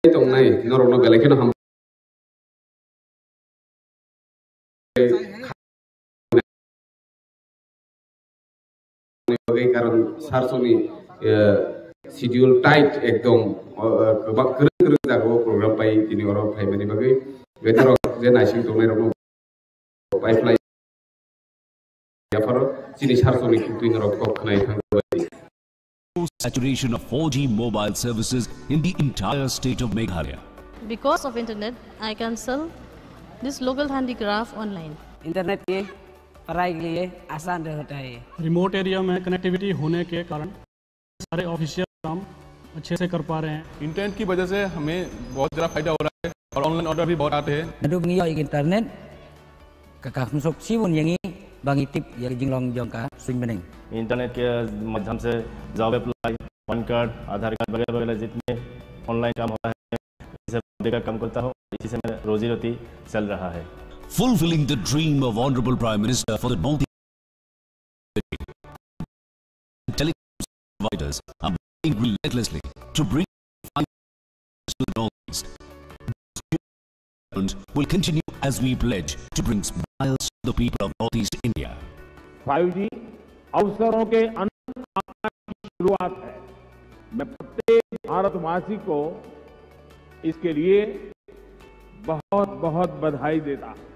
दंनाय नरक बेलेखनो हाम कारण सारसनि शेड्यूल टाइट एकदम गोबां गोरों जागौ प्रोग्राम बाय दिनै अराव फाइमानि बागै बेथाराव जे नायसिं दंनाय रनो पाइपलाइन याफारो दिनै सारसनि दुइ नरक खोनाय थांबाय saturation of 4G mobile services in the entire state of Meghalaya. Because of internet, I can sell this local handicraft online. Internet के पढ़ाई के लिए आसान रहता है। रिमोट एरिया में कनेक्टिविटी होने के कारण सारे ऑफिशियल काम अच्छे से कर पा रहे हैं। इंटरनेट की वजह से हमें बहुत ज़्यादा फायदा हो रहा है और ऑनलाइन ऑर्डर भी बहुत आते हैं। नदुबंगी और इंटरनेट का मुसक सीवन यंगी बांगी टिप या जिंगलोंग जोंका स्विंग बनें। इंटरनेट के माध्यम से जॉब अप्लाई, पैन कार्ड, आधार कार्ड वगैरह जितने ऑनलाइन काम होता है इसे देकर काम करता हूँ, इसी से मेरा रोजी रोटी चल रहा है। Fulfilling the dream of Honorable Prime Minister for the Northeast, telecom providers are working relentlessly to bring finance to the Northeast. Will continue as we pledge to bring smiles to the people of Northeast India. 5G अवसरों के अनंत आकाश की शुरुआत है। मैं प्रत्येक भारतवासी को इसके लिए बहुत बहुत बधाई देता हूं।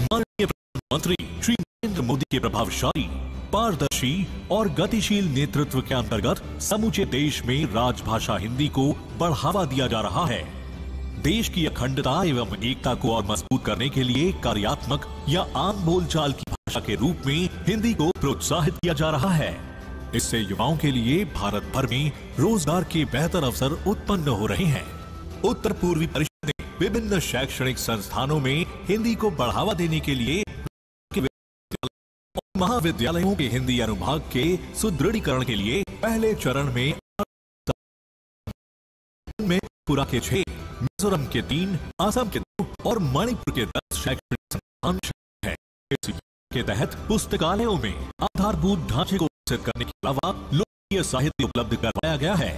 माननीय प्रधानमंत्री श्री नरेंद्र मोदी के प्रभावशाली, पारदर्शी और गतिशील नेतृत्व के अंतर्गत समूचे देश में राजभाषा हिंदी को बढ़ावा दिया जा रहा है। देश की अखंडता एवं एकता को और मजबूत करने के लिए कार्यात्मक या आम बोलचाल की भाषा के रूप में हिंदी को प्रोत्साहित किया जा रहा है। इससे युवाओं के लिए भारत भर में रोजगार के बेहतर अवसर उत्पन्न हो रहे हैं। उत्तर पूर्वी परिषद ने विभिन्न शैक्षणिक संस्थानों में हिंदी को बढ़ावा देने के लिए महाविद्यालयों के हिंदी अनुभाग के सुदृढ़ीकरण के लिए पहले चरण में त्रिपुरा के 6, मिजोरम के 3, असम के 2 और मणिपुर के 10 शैक्षणिक संस्थान हैं। इस के तहत पुस्तकालयों में आधारभूत ढांचे को विकसित करने के अलावा लोकप्रिय साहित्य उपलब्ध करवाया गया है।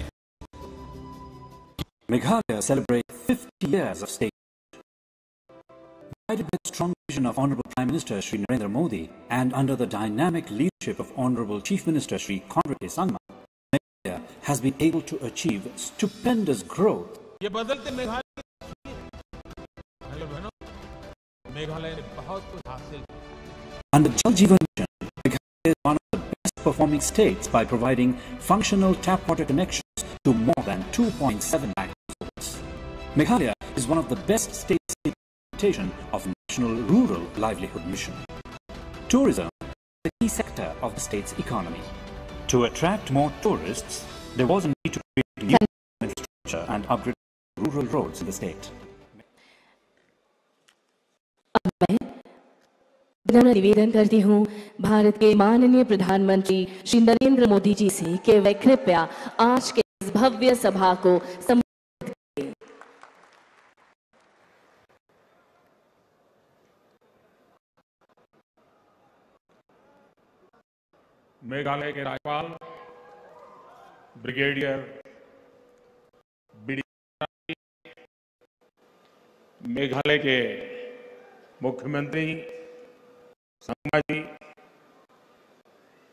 Meghalaya celebrates 50 years of state. Guided by the strong vision of Honorable Prime Minister Shri Narendra Modi and under the dynamic leadership of Honorable Chief Minister Shri Conrad K. Sangma, Meghalaya has been able to achieve stupendous growth. ये बदलते मेघालय ने बहुत कुछ हासिल किया। Under Jal Jeevan Mission, Meghalaya is one of the best performing states by providing functional tap water connections to more than 2.7 lakh households. Meghalaya is one of the best states in implementation of National Rural Livelihood Mission. Tourism is a key sector of the state's economy. To attract more tourists, there was a need to create new infrastructure and upgrade rural roads in the state. मैं निवेदन करती हूँ भारत के माननीय प्रधानमंत्री श्री नरेंद्र मोदी जी से कि वे कृपया आज के इस भव्य सभा को संबोधित करें। मेघालय के राज्यपाल ब्रिगेडियर मेघालय के मुख्यमंत्री संगमा जी,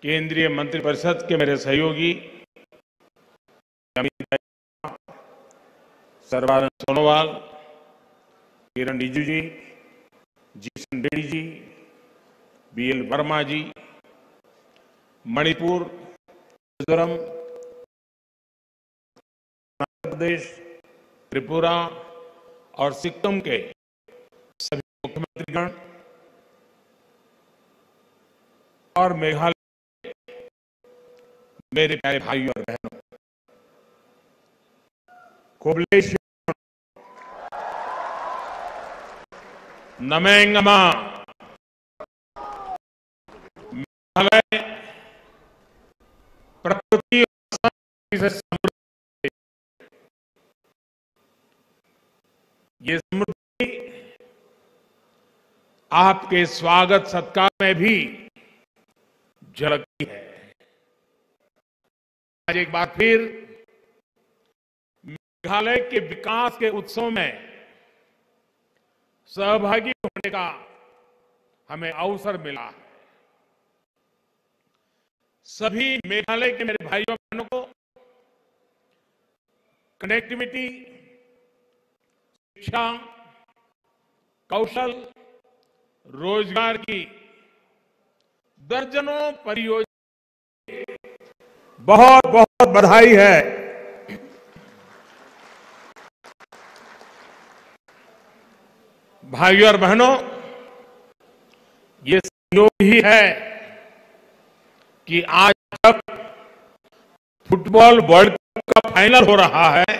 केंद्रीय मंत्रिपरिषद के मेरे सहयोगी सर्बानंद सोनोवाल, किरण रिजिजू जी, जिशन रेड्डी जी, बीएल वर्मा जी, मणिपुर, मिजोरम, आंध्र प्रदेश, त्रिपुरा और सिक्किम के सभी मुख्यमंत्रीगण और मेघालय मेरे प्यारे भाइयों और बहनों, कोबलेश्वर नमेंगमा। मेघालय प्रकृति से समृद्ध है। ये समृद्धि आपके स्वागत सत्कार में भी झलकती है। आज एक बार फिर मेघालय के विकास के उत्सव में सहभागी होने का हमें अवसर मिला है। सभी मेघालय के मेरे भाइयों बहनों को कनेक्टिविटी, शिक्षा, कौशल, रोजगार की दर्जनों परियोजना बहुत बहुत बधाई है। भाइयों और बहनों, ये संयोग ही है कि आज जब फुटबॉल वर्ल्ड कप का फाइनल हो रहा है,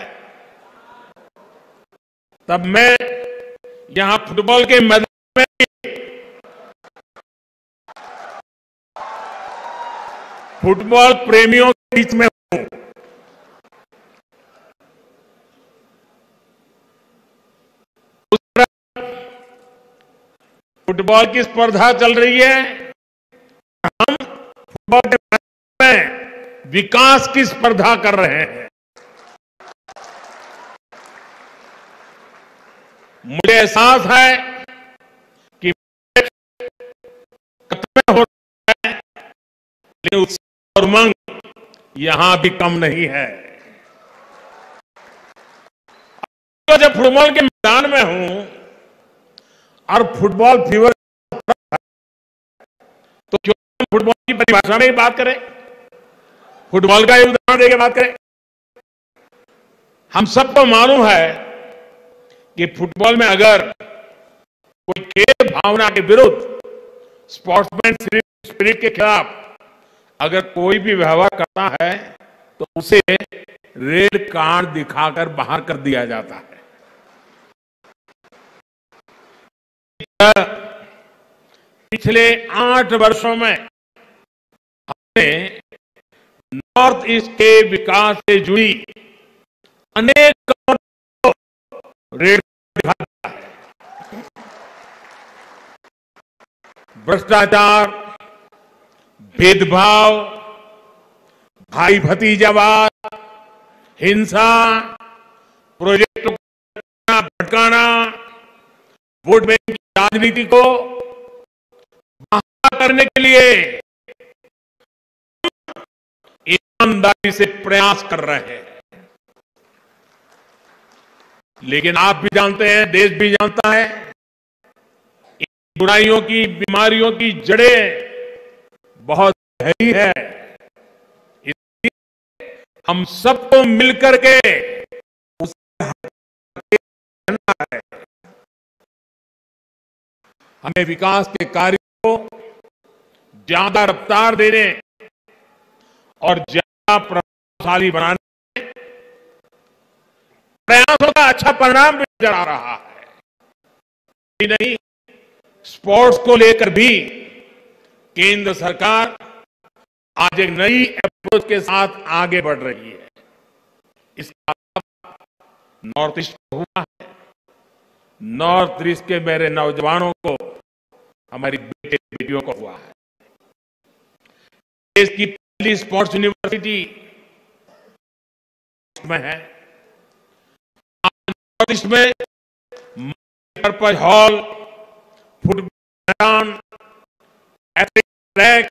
तब मैं यहां फुटबॉल के मैदान में फुटबॉल प्रेमियों के बीच में हूं। फुटबॉल की स्पर्धा चल रही है, हम फुटबॉल के मैदान में विकास की स्पर्धा कर रहे हैं। मुझे एहसास है कि खत्म हो रहा है, लेकिन उत्साह और उमंग यहां भी कम नहीं है। तो जब फुटबॉल के मैदान में हूं और फुटबॉल फीवर, तो क्यों हम फुटबॉल की परिभाषा में ही बात करें, फुटबॉल का ही उदाहरण देकर बात करें। हम सबको मालूम है कि फुटबॉल में अगर कोई खेल भावना के विरुद्ध, स्पोर्ट्समैन स्पिरिट के खिलाफ अगर कोई भी व्यवहार करता है तो उसे रेड कार्ड दिखाकर बाहर कर दिया जाता है। पिछले 8 वर्षों में हमने नॉर्थ ईस्ट के विकास से जुड़ी अनेक रेड दिखाया है। भ्रष्टाचार, भेदभाव, भाई भतीजावाद, हिंसा, प्रोजेक्ट भटकाना, वोट बैंक की राजनीति को बहाल करने के लिए ईमानदारी से प्रयास कर रहे हैं। लेकिन आप भी जानते हैं, देश भी जानता है, इन बुराइयों की, बीमारियों की जड़ें बहुत गहरी है। इसलिए हम सबको मिलकर के उसे हटाना है। हमें विकास के कार्य को ज्यादा रफ्तार देने और ज्यादा प्रभावशाली बनाने में प्रयासों का अच्छा परिणाम भी नजर आ रहा है। ही नहीं, स्पोर्ट्स को लेकर भी केंद्र सरकार आज एक नई अप्रोच के साथ आगे बढ़ रही है। इसका नॉर्थ ईस्ट में हुआ है। नॉर्थ ईस्ट के मेरे नौजवानों को, हमारी बेटे बेटियों को हुआ है। देश की पहली स्पोर्ट्स यूनिवर्सिटी में है। नॉर्थ ईस्ट में मल्टीपर्पज हॉल, फुटबॉल मैदान, एथलेटिक ट्रैक,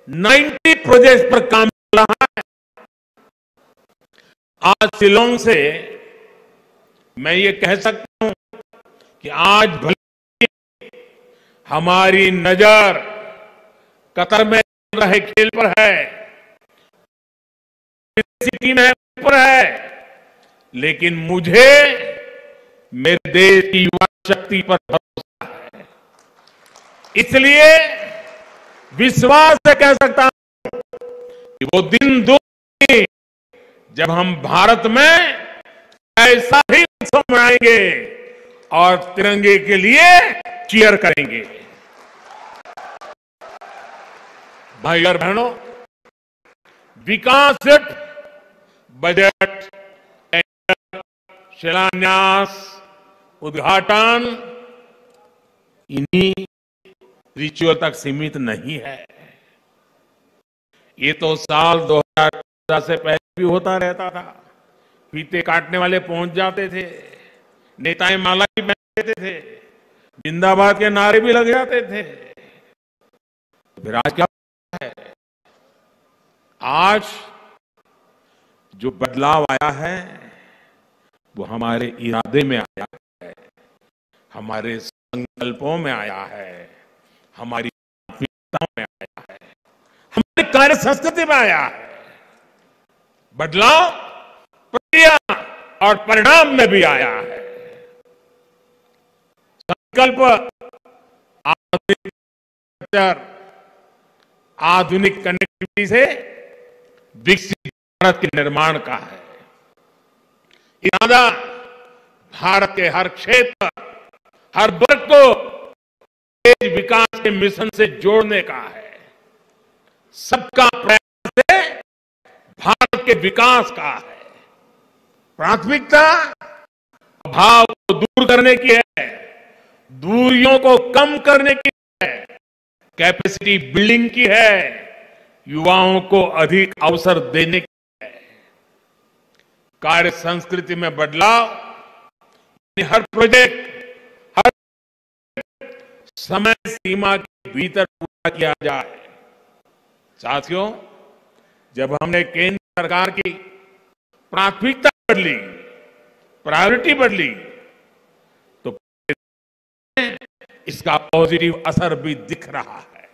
90 प्रोजेक्ट पर काम चल रहा है। आज शिलोंग से मैं ये कह सकता हूं कि आज भले हमारी नजर कतर में चल रहे खेल पर है, टीम है पर है, लेकिन मुझे मेरे देश की युवा शक्ति पर भरोसा है। इसलिए विश्वास से कह सकता हूं कि वो दिन दूर जब हम भारत में ऐसा ही उत्सव मनाएंगे और तिरंगे के लिए चीयर करेंगे। भाई और बहनों, विकास सिर्फ बजट, शिलान्यास, उद्घाटन इन्हीं रिचुअल तक सीमित नहीं है। ये तो साल 2014 से पहले भी होता रहता था। फीते काटने वाले पहुंच जाते थे, नेताएं माला भी पहन देते थे, जिंदाबाद के नारे भी लग जाते थे। फिर आज क्या है? आज जो बदलाव आया है वो हमारे इरादे में आया है, हमारे संकल्पों में आया है, हमारी प्राथमिकताओं में आया है, हमारी कार्य संस्कृति में आया है। बदलाव प्रक्रिया और परिणाम में भी आया है। संकल्प आधुनिक कनेक्टिविटी से विकसित भारत के निर्माण का है। इरादा भारत के हर क्षेत्र, हर वर्ग को तेज विकास के मिशन से जोड़ने का है। सबका प्रयास से भारत के विकास का है। प्राथमिकता अभाव को दूर करने की है, दूरियों को कम करने की है, कैपेसिटी बिल्डिंग की है, युवाओं को अधिक अवसर देने की है। कार्य संस्कृति में बदलाव, हर प्रोजेक्ट हर समय सीमा के भीतर पूरा किया जाए। साथियों, जब हमने केंद्र सरकार की प्राथमिकता बदली, प्रायोरिटी बदली, तो इसका पॉजिटिव असर भी दिख रहा है।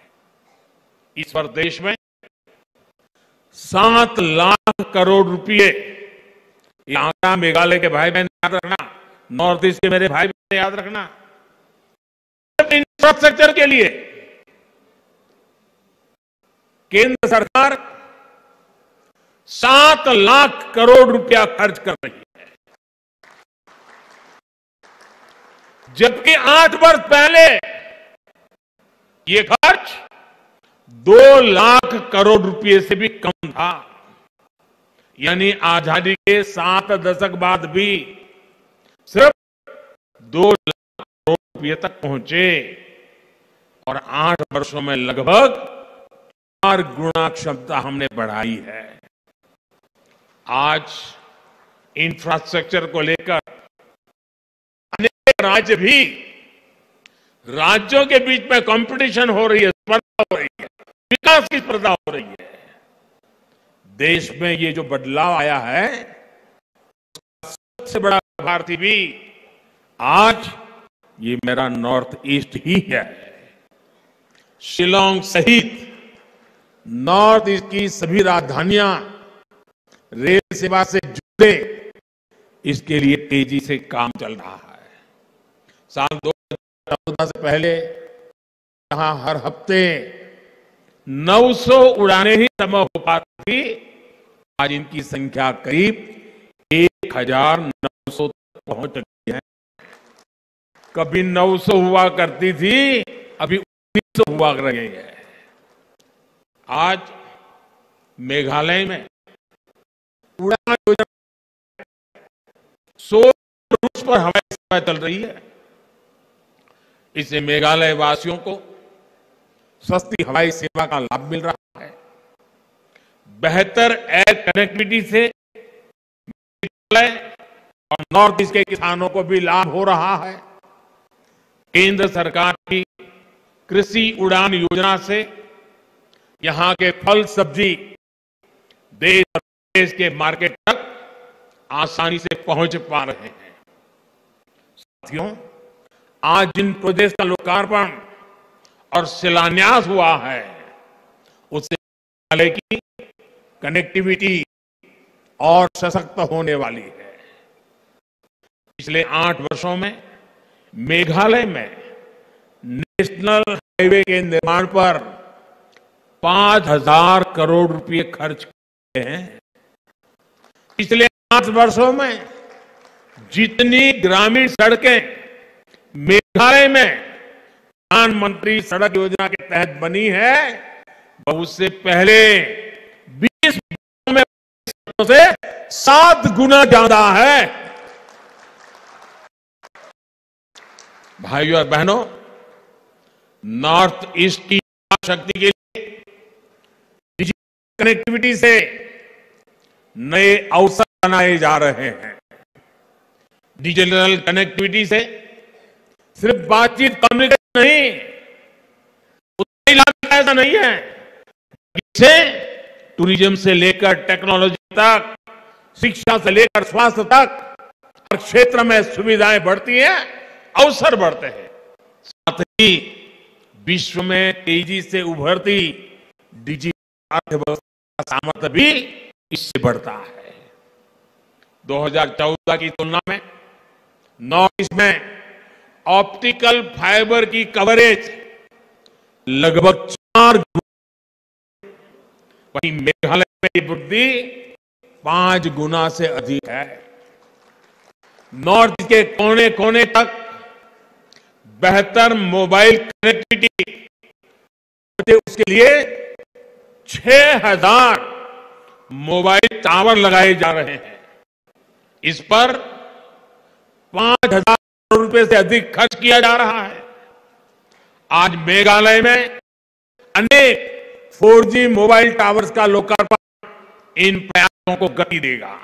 इस वर्ष देश में 7 लाख करोड़ रुपए, ये आंकड़ा मेघालय के भाई बहन याद रखना, नॉर्थ ईस्ट के मेरे भाई बहन याद रखना, इंफ्रास्ट्रक्चर के लिए केंद्र सरकार 7 लाख करोड़ रुपया खर्च कर रही है, जबकि 8 वर्ष पहले ये खर्च 2 लाख करोड़ रुपए से भी कम था। यानी आजादी के 7 दशक बाद भी सिर्फ 2 लाख करोड़ रुपए तक पहुंचे और 8 वर्षों में लगभग 4 गुना क्षमता हमने बढ़ाई है। आज इंफ्रास्ट्रक्चर को लेकर अनेक राज्य भी, राज्यों के बीच में कंपटीशन हो रही है, स्पर्धा हो रही है, विकास की स्पर्धा हो रही है। देश में ये जो बदलाव आया है, सबसे बड़ा लाभार्थी भी आज ये मेरा नॉर्थ ईस्ट ही है। शिलांग सहित नॉर्थ ईस्ट की सभी राजधानियां रेल सेवा से जुड़े, इसके लिए तेजी से काम चल रहा है। साल 2014 से पहले यहां हर हफ्ते 900 उड़ानें ही संभव हो पाती थी, आज इनकी संख्या करीब 1900 तक पहुंच गई है। कभी 900 हुआ करती थी, अभी 1900 हुआ कर रही है। आज मेघालय में उड़ान योजना 100 रूट्स पर हवाई सेवा चल रही है। इससे मेघालय वासियों को सस्ती हवाई सेवा का लाभ मिल रहा है। बेहतर एयर कनेक्टिविटी से मेघालय और नॉर्थ ईस्ट के किसानों को भी लाभ हो रहा है। केंद्र सरकार की कृषि उड़ान योजना से यहां के फल सब्जी देश और देश के मार्केट तक आसानी से पहुंच पा रहे हैं। साथियों, आज जिन प्रोजेक्ट का लोकार्पण और शिलान्यास हुआ है, उससे मेघालय की कनेक्टिविटी और सशक्त होने वाली है। पिछले 8 वर्षों में मेघालय में नेशनल हाईवे के निर्माण पर 5,000 करोड़ रुपए खर्च किए हैं। पिछले 8 वर्षों में जितनी ग्रामीण सड़कें मेघालय में प्रधानमंत्री सड़क योजना के तहत बनी है, वह उससे पहले 20 में से 7 गुना ज्यादा है। भाइयों और बहनों, नॉर्थ ईस्ट की शक्ति के लिए कनेक्टिविटी से नए अवसर बनाए जा रहे हैं। डिजिटल कनेक्टिविटी से सिर्फ बातचीत कम्युनिकेशन नहीं, उतना ही लाभ ऐसा नहीं है। इससे टूरिज्म से लेकर टेक्नोलॉजी तक, शिक्षा से लेकर स्वास्थ्य तक हर क्षेत्र में सुविधाएं बढ़ती हैं, अवसर बढ़ते हैं। साथ ही विश्व में तेजी से उभरती डिजिटल अर्थव्यवस्था का सामर्थ्य भी इससे बढ़ता है। 2014 की तुलना में नॉर्थ ईस्ट में ऑप्टिकल फाइबर की कवरेज लगभग 4 गुना, वहीं मेघालय में ये वृद्धि 5 गुना से अधिक है। नॉर्थ के कोने कोने तक बेहतर मोबाइल कनेक्टिविटी, उसके लिए 6000 मोबाइल टावर लगाए जा रहे हैं। इस पर 5000 करोड़ रुपए से अधिक खर्च किया जा रहा है। आज मेघालय में अनेक 4G मोबाइल टावर्स का लोकार्पण इन प्रयासों को गति देगा।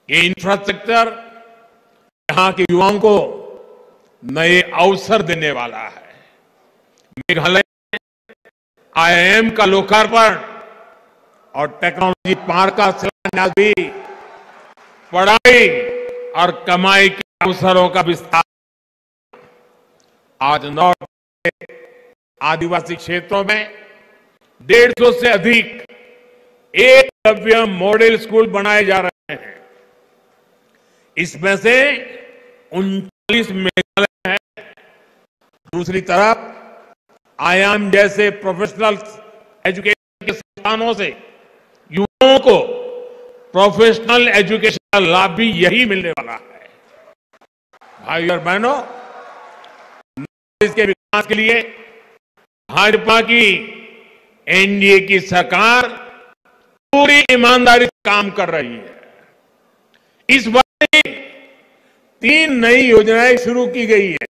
ये इंफ्रास्ट्रक्चर यहां के युवाओं को नए अवसर देने वाला है। मेघालय में IIM का लोकार्पण और टेक्नोलॉजी पार्क का शिलान्यास भी पढ़ाई और कमाई के अवसरों का विस्तार। आज नॉर्थ के आदिवासी क्षेत्रों में 150 से अधिक एकलव्य मॉडल स्कूल बनाए जा रहे हैं। इसमें से 39 मेघालय है। दूसरी तरफ IIM जैसे प्रोफेशनल एजुकेशन के संस्थानों से युवाओं को प्रोफेशनल एजुकेशन का लाभ भी यही मिलने वाला है। भाई और बहनों, इसके विकास के लिए भाजपा की NDA की सरकार पूरी ईमानदारी से काम कर रही है। इस बार 3 नई योजनाएं शुरू की गई है,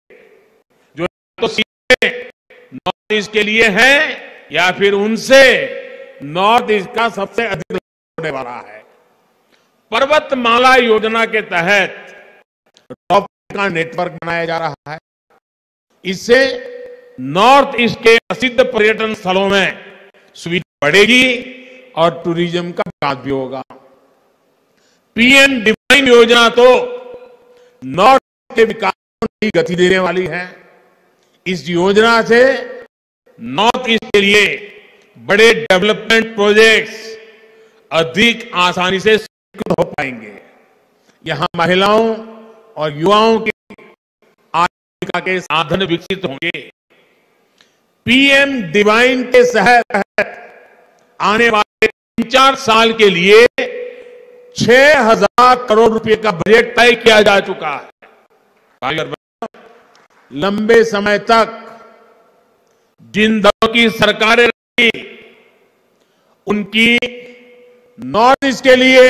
जो तो सीधे नॉर्थ ईस्ट के लिए है या फिर उनसे नॉर्थ ईस्ट का सबसे अधिक होने वाला है। पर्वतमाला योजना के तहत रॉपवे का नेटवर्क बनाया जा रहा है। इससे नॉर्थ ईस्ट के प्रसिद्ध पर्यटन स्थलों में सुविधा बढ़ेगी और टूरिज्म का विकास भी होगा। PM डिवाइन योजना तो नॉर्थ के विकास को नई गति देने वाली है। इस योजना से नॉर्थ ईस्ट के लिए बड़े डेवलपमेंट प्रोजेक्ट्स अधिक आसानी से स्वीकृत हो पाएंगे। यहां महिलाओं और युवाओं की आजीविका के साधन विकसित होंगे। PM डिवाइन के तहत आने वाले 3-4 साल के लिए 6000 करोड़ रुपए का बजट तय किया जा चुका है। लंबे समय तक जिन दलों की सरकारें रही, उनकी नॉर्थ ईस्ट के लिए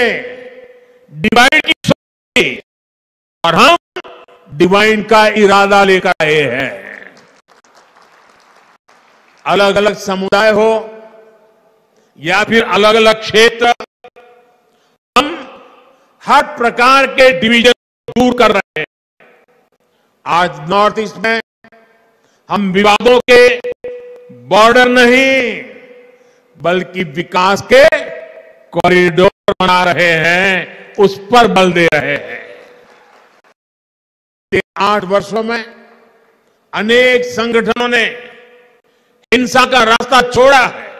डिवाइन की सोच थी और हम डिवाइन का इरादा लेकर आए हैं। अलग अलग समुदाय हो या फिर अलग अलग क्षेत्र, हम हर प्रकार के डिवीजन दूर कर रहे हैं। आज नॉर्थ ईस्ट में हम विवादों के बॉर्डर नहीं बल्कि विकास के कॉरिडोर बना रहे हैं, उस पर बल दे रहे हैं। 8 वर्षों में अनेक संगठनों ने हिंसा का रास्ता छोड़ा है,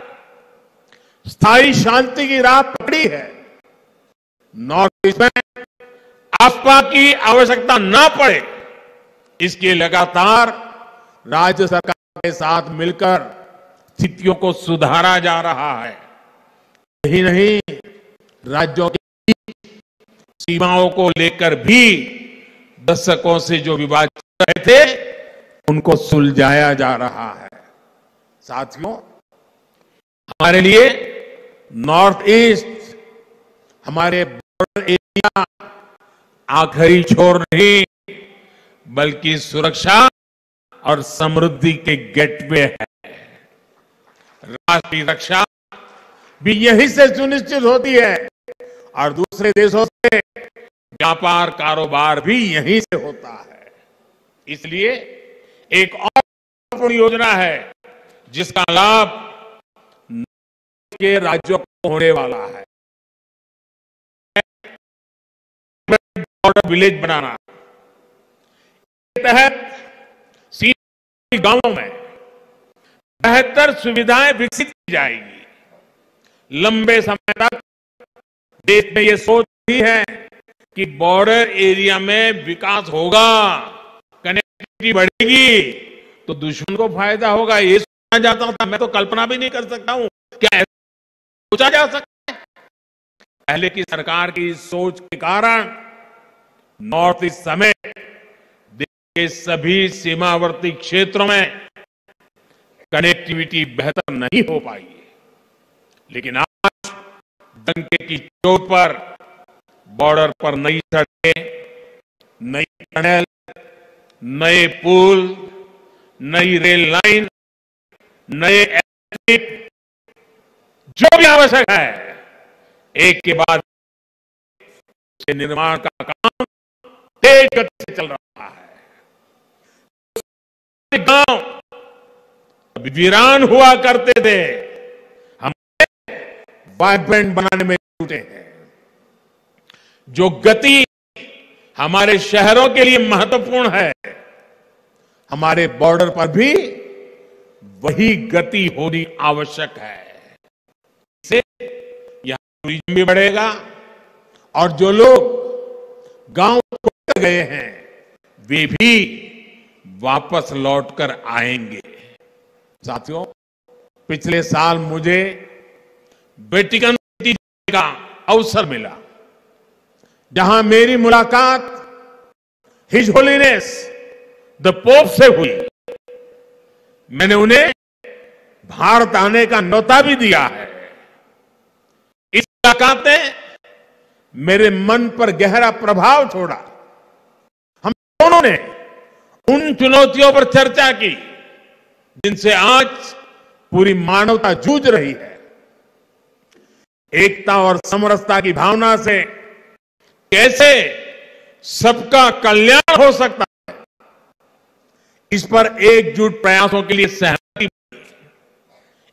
स्थायी शांति की राह पकड़ी है। नॉर्थ ईस्ट में आपदा की आवश्यकता ना पड़े, इसके लगातार राज्य सरकार के साथ मिलकर स्थितियों को सुधारा जा रहा है। यही नहीं, राज्यों की सीमाओं को लेकर भी दशकों से जो विवाद चल रहे थे, उनको सुलझाया जा रहा है। साथियों, हमारे लिए नॉर्थ ईस्ट हमारे बॉर्डर एरिया आखिरी छोर नहीं बल्कि सुरक्षा और समृद्धि के गेटवे है। राष्ट्रीय रक्षा भी यहीं से सुनिश्चित होती है और दूसरे देशों से व्यापार कारोबार भी यहीं से होता है। इसलिए एक और महत्वपूर्ण योजना है जिसका लाभ के राज्यों को होने वाला है, बॉर्डर विलेज बनाना। इसके तहत सीमा गांवों में बेहतर सुविधाएं विकसित की जाएगी। लंबे समय तक देश में ये सोच रही है कि बॉर्डर एरिया में विकास होगा, कनेक्टिविटी बढ़ेगी तो दुश्मन को फायदा होगा, ये सोचा जाता था। मैं तो कल्पना भी नहीं कर सकता हूं क्या सोचा जा सकता है। पहले की सरकार की सोच के कारण नॉर्थ ईस्ट समेत देश के सभी सीमावर्ती क्षेत्रों में कनेक्टिविटी बेहतर नहीं हो पाई। लेकिन आज डंके की चोट पर बॉर्डर पर नई सड़कें, नई टनल, नए पुल, नई रेल लाइन, नए एयरस्ट्रिप, जो भी आवश्यक है एक के बाद उसके निर्माण का काम तेज गति से चल रहा है। गांव वीरान हुआ करते थे, हम वाइब्रेंट बनाने में जुटे हैं। जो गति हमारे शहरों के लिए महत्वपूर्ण है, हमारे बॉर्डर पर भी वही गति होनी आवश्यक है। इससे यहां टूरिज्म भी बढ़ेगा और जो लोग गांव छोड़ गए हैं वे भी वापस लौटकर आएंगे। साथियों, पिछले साल मुझे वेटिकन सिटी का अवसर मिला, जहां मेरी मुलाकात हिज होलीनेस द पोप से हुई। मैंने उन्हें भारत आने का न्योता भी दिया है। इस मुलाकात ने मेरे मन पर गहरा प्रभाव छोड़ा। हम दोनों ने उन चुनौतियों पर चर्चा की जिनसे आज पूरी मानवता जूझ रही है। एकता और समरसता की भावना से कैसे सबका कल्याण हो सकता है, इस पर एकजुट प्रयासों के लिए सहमति बनी।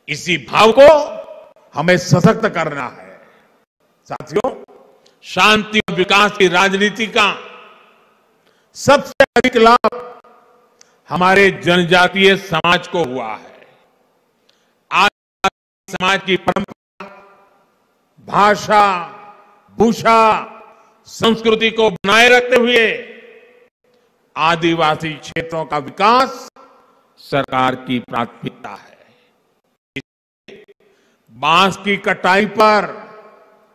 इसी भाव को हमें सशक्त करना है। साथियों, शांति और विकास की राजनीति का सबसे अधिक लाभ हमारे जनजातीय समाज को हुआ है। आदिवासी समाज की परंपरा, भाषा, भूषा, संस्कृति को बनाए रखते हुए आदिवासी क्षेत्रों का विकास सरकार की प्राथमिकता है। बांस की कटाई पर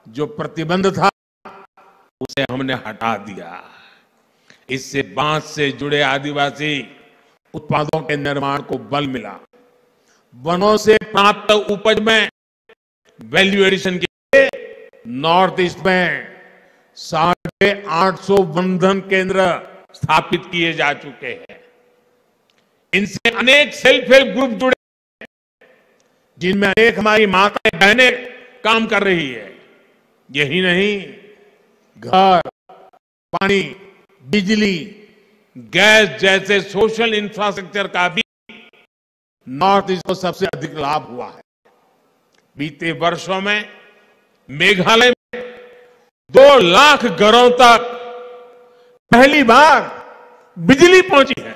जो प्रतिबंध था उसे हमने हटा दिया। इससे बांस से जुड़े आदिवासी उत्पादों के निर्माण को बल मिला। वनों से प्राप्त उपज में वैल्यू एडिशन के लिए नॉर्थ ईस्ट में 850 वनधन केंद्र स्थापित किए जा चुके हैं। इनसे अनेक सेल्फ हेल्प ग्रुप जुड़े हैं, जिनमें अनेक हमारी माताएं बहनें काम कर रही है। यही नहीं, घर, पानी, बिजली, गैस जैसे सोशल इंफ्रास्ट्रक्चर का भी नॉर्थ ईस्ट को सबसे अधिक लाभ हुआ है। बीते वर्षों में मेघालय में 2 लाख घरों तक पहली बार बिजली पहुंची है।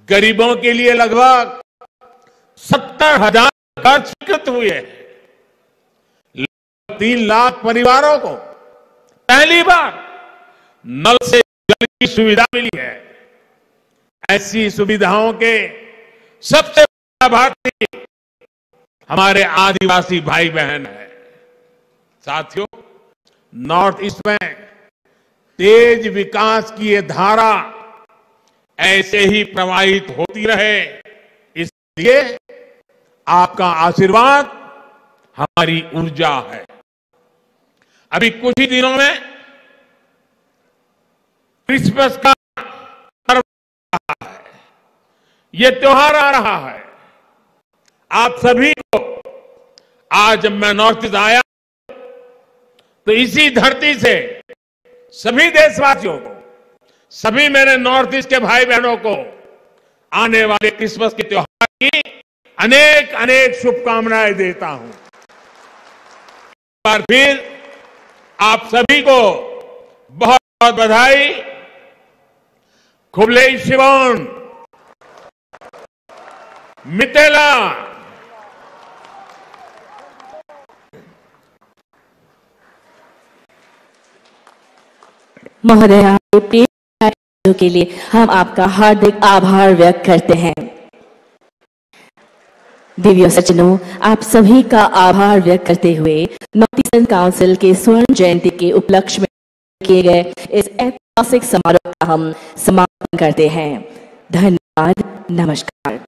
गरीबों के लिए लगभग 70,000 घर स्वीकृत हुए हैं। 3 लाख परिवारों को पहली बार नल से जल की सुविधा मिली है। ऐसी सुविधाओं के सबसे बड़ा लाभार्थी हमारे आदिवासी भाई बहन हैं। साथियों, नॉर्थ ईस्ट में तेज विकास की ये धारा ऐसे ही प्रवाहित होती रहे, इसलिए आपका आशीर्वाद हमारी ऊर्जा है। अभी कुछ ही दिनों में क्रिसमस का पर्व आ रहा है, ये त्योहार आ रहा है। आप सभी को आज जब मैं नॉर्थ ईस्ट आया तो इसी धरती से सभी देशवासियों को, सभी मेरे नॉर्थ ईस्ट के भाई बहनों को आने वाले क्रिसमस के त्योहार की अनेक अनेक शुभकामनाएं देता हूं। एक बार फिर आप सभी को बहुत बहुत बधाई। खुबले शिवोन मितेला। महोदया, के लिए हम आपका हार्दिक आभार व्यक्त करते हैं। दिव्य सज्जनों, आप सभी का आभार व्यक्त करते हुए नॉर्थ ईस्टर्न काउंसिल के स्वर्ण जयंती के उपलक्ष्य में किए गए इस ऐतिहासिक समारोह का हम समापन करते हैं। धन्यवाद, नमस्कार।